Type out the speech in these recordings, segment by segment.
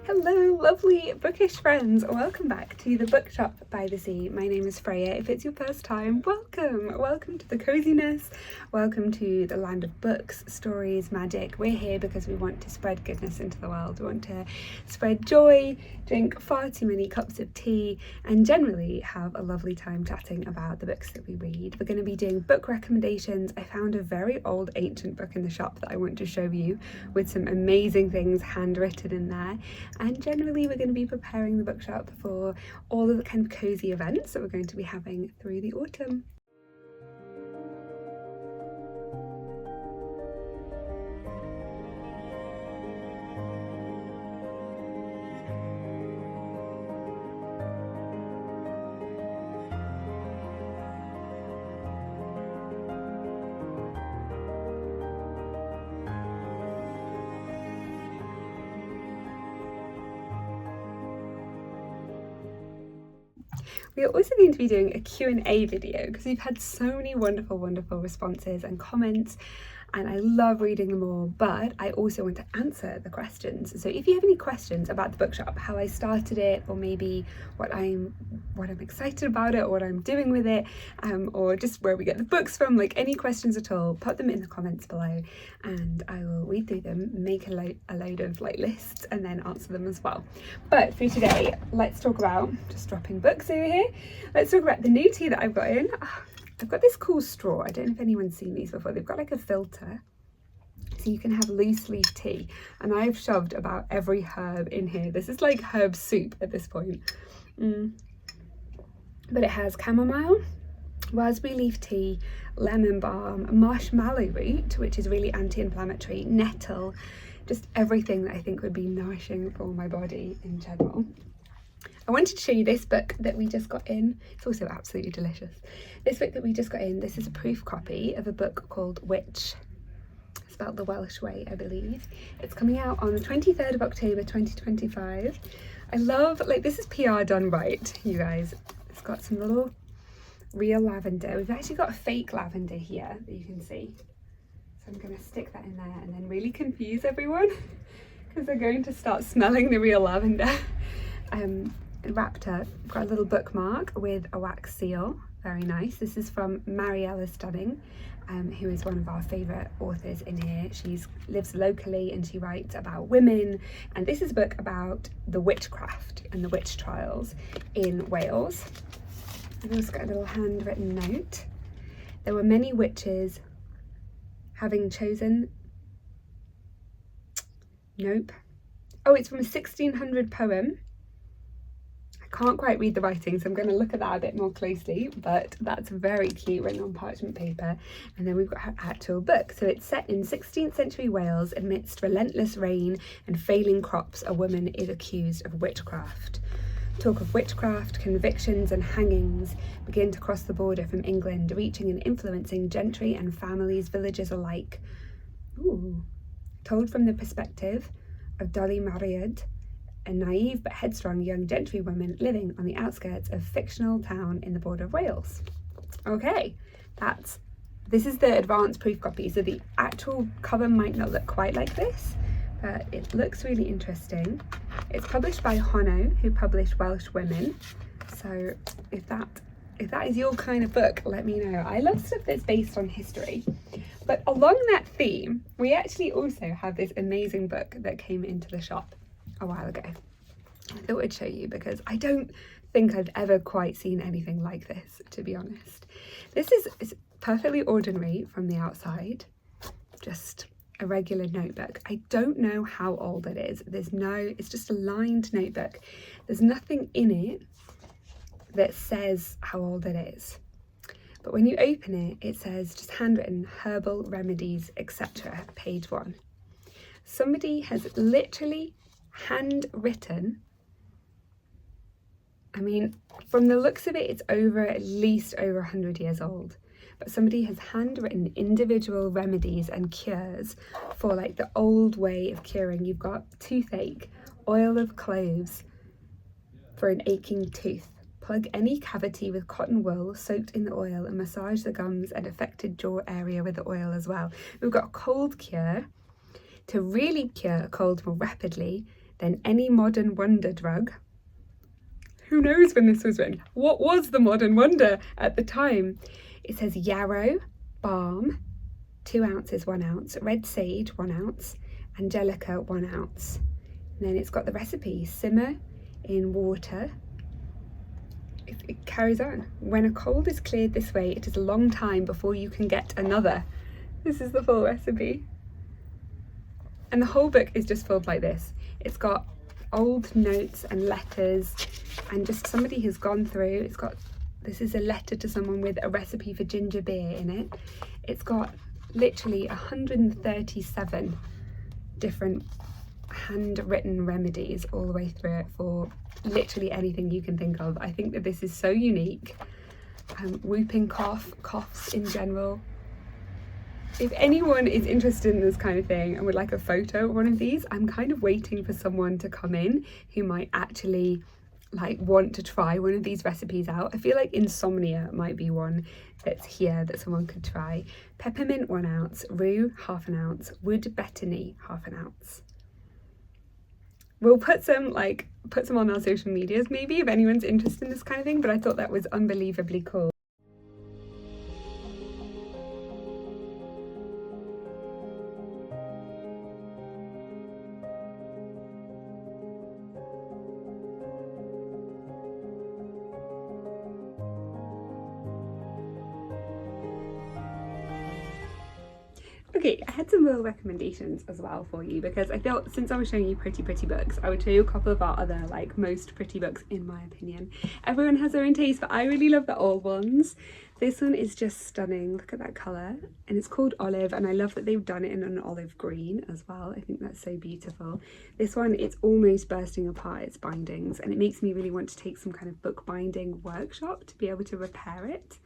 Hello lovely bookish friends, welcome back to the Bookshop by the Sea. My name is Freya. If it's your first time, welcome to the coziness, welcome to the land of books, stories, magic. We're here because we want to spread goodness into the world. We want to spread joy, drink far too many cups of tea, and generally have a lovely time chatting about the books that we read. We're going to be doing book recommendations. I found a very old ancient book in the shop that I want to show you with some amazing things handwritten in there. And generally we're going to be preparing the bookshop for all of the kind of cozy events that we're going to be having through the autumn. We are also going to be doing a Q&A video because we've had so many wonderful responses and comments, and I love reading them all, but I also want to answer the questions. So if you have any questions about the bookshop, how I started it, or maybe what I'm excited about it, or what I'm doing with it, or just where we get the books from, like any questions at all, put them in the comments below and I will read through them, make a load of like lists, and then answer them as well. But for today, let's talk about, just dropping books over here, let's talk about the new tea that I've got in. I've got this cool straw. I don't know if anyone's seen these before. They've got like a filter so you can have loose leaf tea, and I've shoved about every herb in here. This is like herb soup at this point. But it has chamomile, raspberry leaf tea, lemon balm, marshmallow root, which is really anti-inflammatory, nettle, just everything that I think would be nourishing for my body in general. I wanted to show you this book that we just got in. It's also absolutely delicious. This book that we just got in, this is a proof copy of a book called Witch, spelled the Welsh way, I believe. It's coming out on the 23rd of October 2025. I love, like, this is PR done right, you guys. It's got some little real lavender. We've actually got a fake lavender here that you can see. So I'm going to stick that in there and then really confuse everyone because they're going to start smelling the real lavender. Wrapped up, got a little bookmark with a wax seal, very nice. This is from Ellis, who is one of our favourite authors in here. She lives locally and she writes about women, and this is a book about the witchcraft and the witch trials in Wales. I've also got a little handwritten note. There were many witches having chosen, nope, oh, it's from a 1600 poem. Can't quite read the writing, so I'm going to look at that a bit more closely, but that's very cute, written on parchment paper. And then we've got her actual book. So it's set in 16th century Wales. Amidst relentless rain and failing crops, a woman is accused of witchcraft. Talk of witchcraft, convictions and hangings begin to cross the border from England, reaching and influencing gentry and families, villagers alike. Ooh. Told from the perspective of Dolly Mariad, a naive but headstrong young gentry woman living on the outskirts of fictional town in the border of Wales. Okay, this is the advanced proof copy, so the actual cover might not look quite like this, but it looks really interesting. It's published by Honno, who published Welsh Women. So if that is your kind of book, let me know. I love stuff that's based on history. But along that theme, we actually also have this amazing book that came into the shop a while ago. I thought I'd show you because I don't think I've ever quite seen anything like this, to be honest. This is perfectly ordinary from the outside, just a regular notebook. I don't know how old it is. It's just a lined notebook. There's nothing in it that says how old it is. But when you open it, it says just handwritten herbal remedies, etc. Page 1. Somebody has literally handwritten, I mean, from the looks of it, it's at least over 100 years old, but somebody has handwritten individual remedies and cures for like the old way of curing. You've got toothache, oil of cloves for an aching tooth. Plug any cavity with cotton wool soaked in the oil and massage the gums and affected jaw area with the oil as well. We've got a cold cure. To really cure a cold more rapidly, then any modern wonder drug. Who knows when this was written? What was the modern wonder at the time? It says yarrow, balm, 2 ounces, 1 ounce, red sage, 1 ounce, angelica, 1 ounce. And then it's got the recipe: simmer in water. It carries on. When a cold is cleared this way, it is a long time before you can get another. This is the full recipe. And the whole book is just filled like this. It's got old notes and letters, and just somebody has gone through. This is a letter to someone with a recipe for ginger beer in it. It's got literally 137 different handwritten remedies all the way through it for literally anything you can think of. I think that this is so unique. Whooping cough, coughs in general. If anyone is interested in this kind of thing and would like a photo of one of these, I'm kind of waiting for someone to come in who might actually like want to try one of these recipes out. I feel like insomnia might be one that's here that someone could try. Peppermint, 1 ounce, rue, 1/2 ounce, wood betony, 1/2 ounce. We'll put some on our social medias maybe if anyone's interested in this kind of thing, but I thought that was unbelievably cool. Okay, I had some little recommendations as well for you, because I thought since I was showing you pretty books, I would show you a couple of our other like most pretty books in my opinion. Everyone has their own taste, but I really love the old ones. This one is just stunning. Look at that colour, and it's called Olive, and I love that they've done it in an olive green as well. I think that's so beautiful. This one, it's almost bursting apart its bindings, and it makes me really want to take some kind of bookbinding workshop to be able to repair it.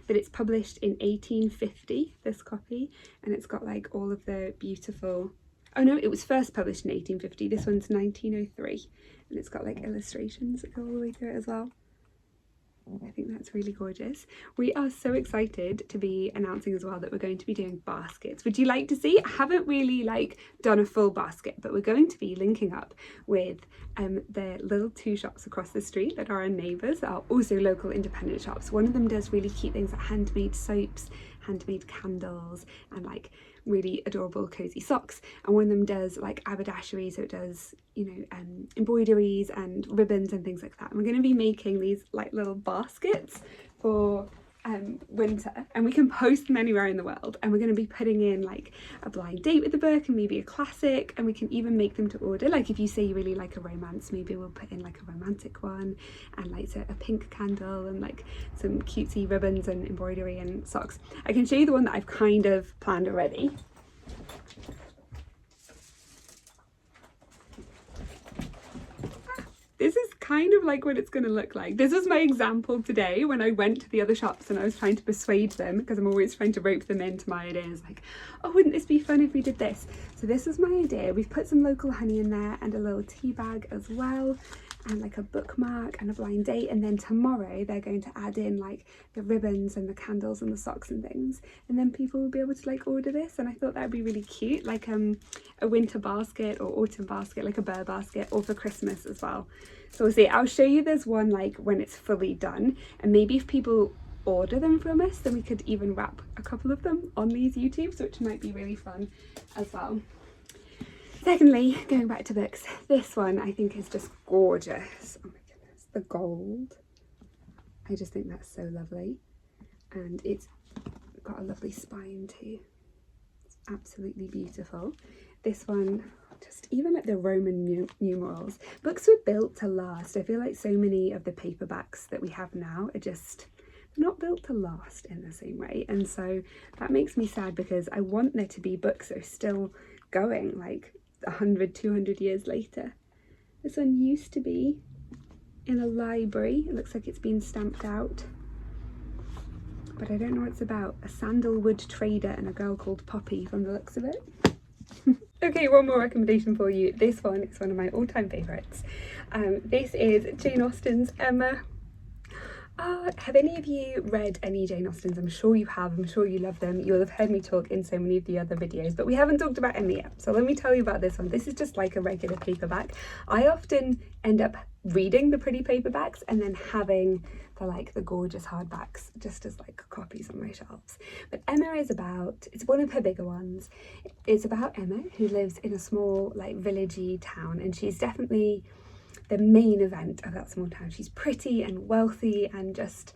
But it's published in 1850, this copy, and it's got like all of the beautiful, oh no, it was first published in 1850, this one's 1903, and it's got like illustrations that go all the way through it as well. I think that's really gorgeous. We are so excited to be announcing as well that we're going to be doing baskets. Would you like to see? I haven't really like done a full basket, but we're going to be linking up with the little 2 shops across the street that are our neighbours, that are also local independent shops. One of them does really cute things like handmade soaps, handmade candles, and like really adorable cozy socks, and one of them does like haberdashery, so it does, you know, embroideries and ribbons and things like that. And we're going to be making these like little baskets for winter, and we can post them anywhere in the world, and we're going to be putting in like a blind date with the book and maybe a classic, and we can even make them to order. Like if you say you really like a romance, maybe we'll put in like a romantic one, and like a pink candle and like some cutesy ribbons and embroidery and socks. I can show you the one that I've kind of planned already. This is kind of like what it's going to look like. This was my example today when I went to the other shops and I was trying to persuade them, because I'm always trying to rope them into my ideas, like, oh, wouldn't this be fun if we did this? So this was my idea. We've put some local honey in there and a little tea bag as well, and like a bookmark and a blind date, and then tomorrow they're going to add in like the ribbons and the candles and the socks and things, and then people will be able to like order this. And I thought that'd be really cute, like a winter basket or autumn basket, like a bear basket, or for Christmas as well. So we'll see. I'll show you this one like when it's fully done, and maybe if people order them from us, then we could even wrap a couple of them on these YouTubes, which might be really fun as well. Secondly, going back to books, this one I think is just gorgeous. Oh my goodness, the gold. I just think that's so lovely, and it's got a lovely spine too. It's absolutely beautiful. This one, just even like the Roman numerals. Books were built to last. I feel like so many of the paperbacks that we have now are just not built to last in the same way, and so that makes me sad, because I want there to be books that are still going like 100, 200 years later. This one used to be in a library. It looks like it's been stamped out, but I don't know what it's about. A sandalwood trader and a girl called Poppy from the looks of it. Okay, one more recommendation for you. This one is one of my all-time favourites. This is Jane Austen's Emma. Have any of you read any Jane Austens? I'm sure you have, I'm sure you love them. You'll have heard me talk in so many of the other videos, but we haven't talked about any yet. So let me tell you about this one. This is just like a regular paperback. I often end up reading the pretty paperbacks and then having the gorgeous hardbacks just as like copies on my shelves. But Emma is about, it's one of her bigger ones. It's about Emma, who lives in a small like villagey town, and she's definitely the main event of that small town. She's pretty and wealthy and just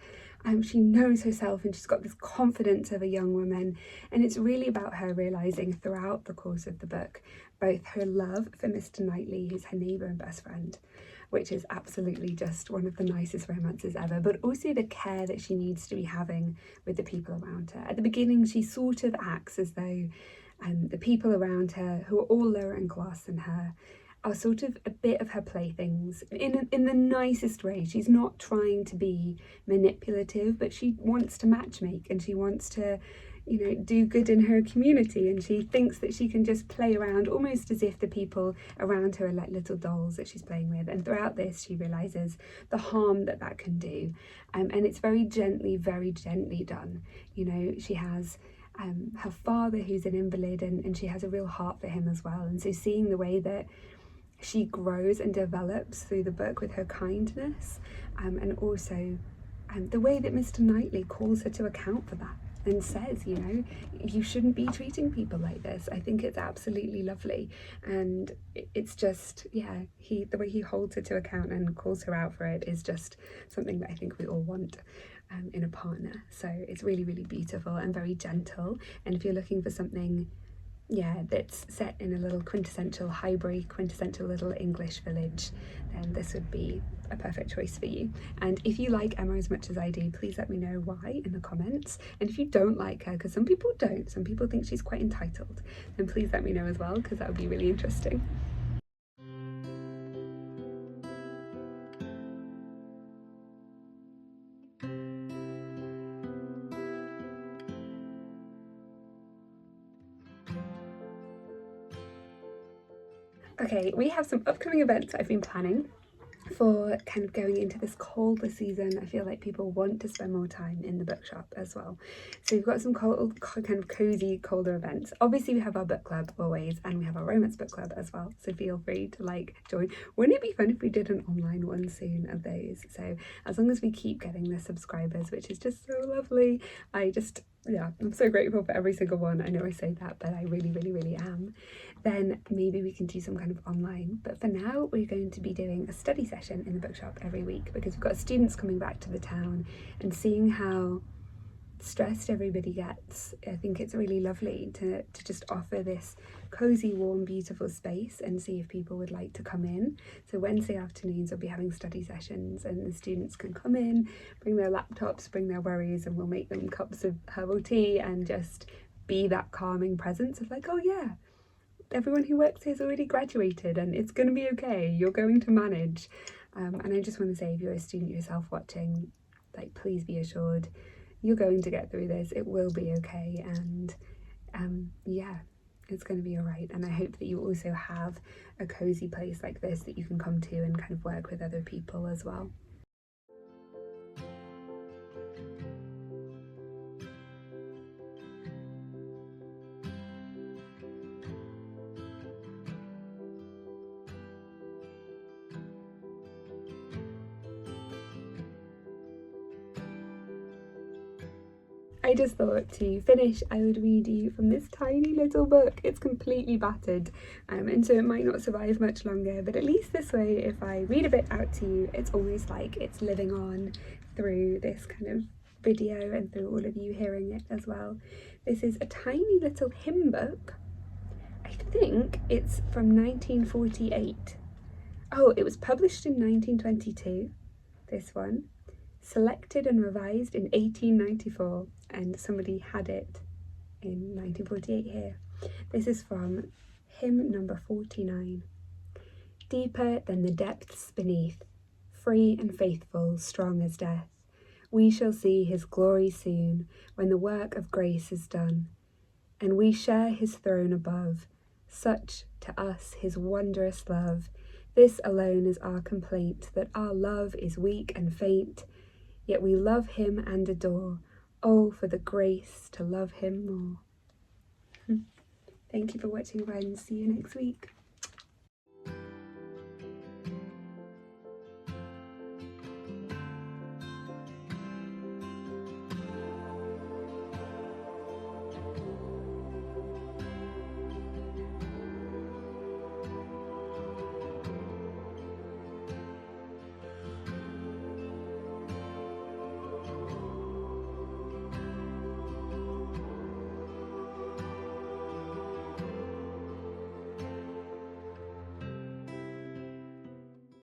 she knows herself, and she's got this confidence of a young woman, and it's really about her realizing throughout the course of the book both her love for Mr. Knightley, who's her neighbour and best friend, which is absolutely just one of the nicest romances ever, but also the care that she needs to be having with the people around her. At the beginning she sort of acts as though the people around her, who are all lower in class than her, are sort of a bit of her playthings in the nicest way. She's not trying to be manipulative, but she wants to matchmake, and she wants to, you know, do good in her community, and she thinks that she can just play around almost as if the people around her are like little dolls that she's playing with. And throughout this she realizes the harm that that can do, and it's very gently done. You know, she has her father who's an invalid, and she has a real heart for him as well. And so seeing the way that she grows and develops through the book with her kindness, and also the way that Mr. Knightley calls her to account for that and says, you know, you shouldn't be treating people like this. I think it's absolutely lovely, and it's just, yeah, the way he holds her to account and calls her out for it is just something that I think we all want in a partner. So it's really beautiful and very gentle. And if you're looking for something, yeah, that's set in a little quintessential Highbury, quintessential little English village, then this would be a perfect choice for you. And if you like Emma as much as I do, please let me know why in the comments. And if you don't like her, because some people don't, some people think she's quite entitled, then please let me know as well, because that would be really interesting. Okay, we have some upcoming events that I've been planning for kind of going into this colder season. I feel like people want to spend more time in the bookshop as well. So we've got some cold, kind of cozy, colder events. Obviously we have our book club always, and we have our romance book club as well. So feel free to like join. Wouldn't it be fun if we did an online one soon of those? So as long as we keep getting the subscribers, which is just so lovely. Yeah, I'm so grateful for every single one. I know I say that, but I really am. Then maybe we can do some kind of online. But for now, we're going to be doing a study session in the bookshop every week, because we've got students coming back to the town, and seeing how stressed everybody gets, I think it's really lovely to just offer this cozy, warm, beautiful space and see if people would like to come in. So Wednesday afternoons we'll be having study sessions, and the students can come in, bring their laptops, bring their worries, and we'll make them cups of herbal tea and just be that calming presence of like, oh yeah, everyone who works here has already graduated and it's going to be okay, you're going to manage. And I just want to say, if you're a student yourself watching, like, please be assured you're going to get through this, it will be okay, and yeah, it's going to be all right. And I hope that you also have a cozy place like this that you can come to and kind of work with other people as well. I just thought to finish I would read you from this tiny little book. It's completely battered, and so it might not survive much longer, but at least this way, if I read a bit out to you, it's almost like it's living on through this kind of video and through all of you hearing it as well. This is a tiny little hymn book. I think it's from 1948. Oh, it was published in 1922, this one. Selected and revised in 1894, and somebody had it in 1948 here. This is from hymn number 49. Deeper than the depths beneath, free and faithful, strong as death, we shall see his glory soon, when the work of grace is done, and we share his throne above. Such to us his wondrous love. This alone is our complaint, that our love is weak and faint. yet we love him and adore. Oh, for the grace to love him more. Thank you for watching, friends. See you next week.